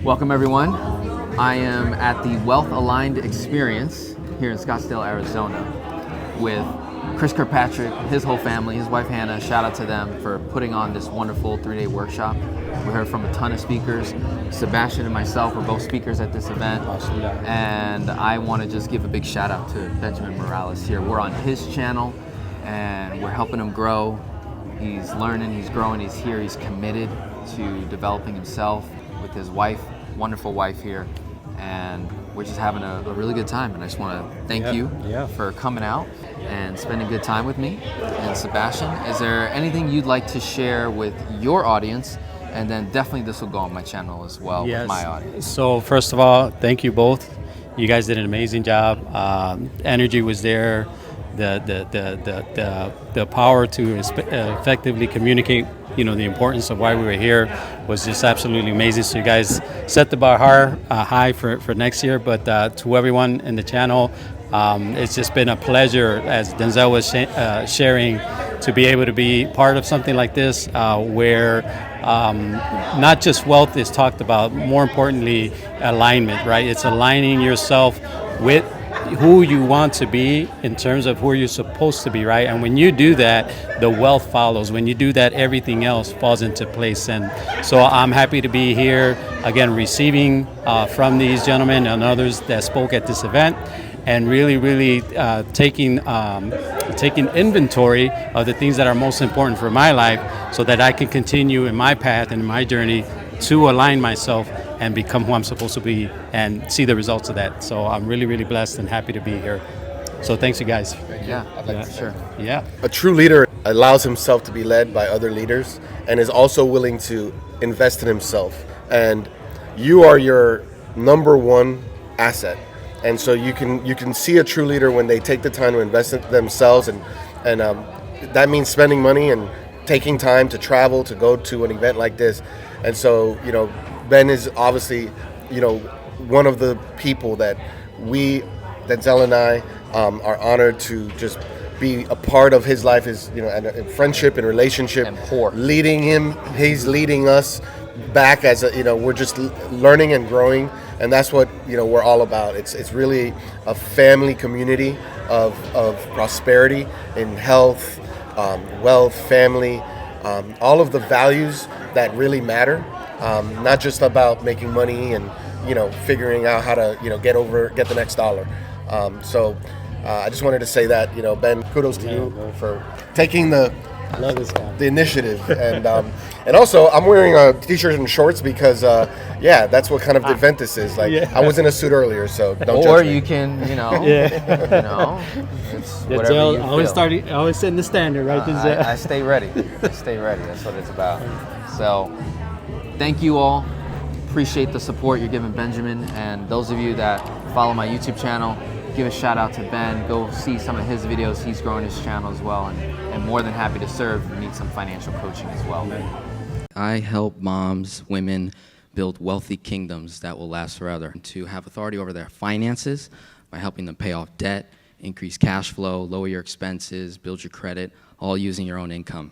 Welcome everyone. I am at the Wealth Aligned Experience here in Scottsdale, Arizona with Chris Kirkpatrick, his whole family, his wife Hannah. Shout out to them for putting on this wonderful 3-day workshop. We heard from a ton of speakers. Sebastian and myself were both speakers at this event. And I want to just give a big shout out to Benjamin Morales here. We're on his channel and we're helping him grow. He's learning, he's growing, he's here, he's committed to developing himself with his wife, wonderful wife here. And we're just having a really good time. And I just want to thank you for coming out and spending good time with me. And Sebastian, is there anything you'd like to share with your audience? And then definitely this will go on my channel as well with my audience. So first of all, thank you both. You guys did an amazing job. Energy was there. The power to effectively communicate, the importance of why we were here was just absolutely amazing. So you guys set the bar high for next year. But to everyone in the channel, it's just been a pleasure, as Denzel was sharing, to be able to be part of something like this, where not just wealth is talked about, more importantly, alignment, right? It's aligning yourself with who you want to be in terms of who you're supposed to be, right? And when you do that, the wealth follows. When you do that, everything else falls into place. And so I'm happy to be here, again, receiving from these gentlemen and others that spoke at this event, and really taking inventory of the things that are most important for my life so that I can continue in my path and my journey to align myself and become who I'm supposed to be and see the results of that. So I'm really blessed and happy to be here. So thanks you guys. Sure. Yeah. A true leader allows himself to be led by other leaders and is also willing to invest in himself. And you are your number one asset. And so you can see a true leader when they take the time to invest in themselves, and that means spending money and taking time to travel to go to an event like this. And so, Ben is obviously, one of the people that Denzel and I are honored to just be a part of his life, is, and friendship and relationship. And leading him, he's leading us back as we're just learning and growing. And that's what we're all about. It's really a family community of prosperity in health, wealth, family, all of the values that really matter. Not just about making money and figuring out how to get the next dollar. So I just wanted to say that Ben, kudos to you for taking the initiative, and also I'm wearing a t-shirt and shorts because that's what kind of event this is. I was in a suit earlier, so don't or judge me. you can it's whatever you feel. Always setting the standard, right? I stay ready. That's what it's about. So thank you all. Appreciate the support you're giving Benjamin, and those of you that follow my YouTube channel, give a shout out to Ben. Go see some of his videos. He's growing his channel as well, and more than happy to serve if you need some financial coaching as well. I help moms, women build wealthy kingdoms that will last forever, to have authority over their finances by helping them pay off debt, increase cash flow, lower your expenses, build your credit, all using your own income.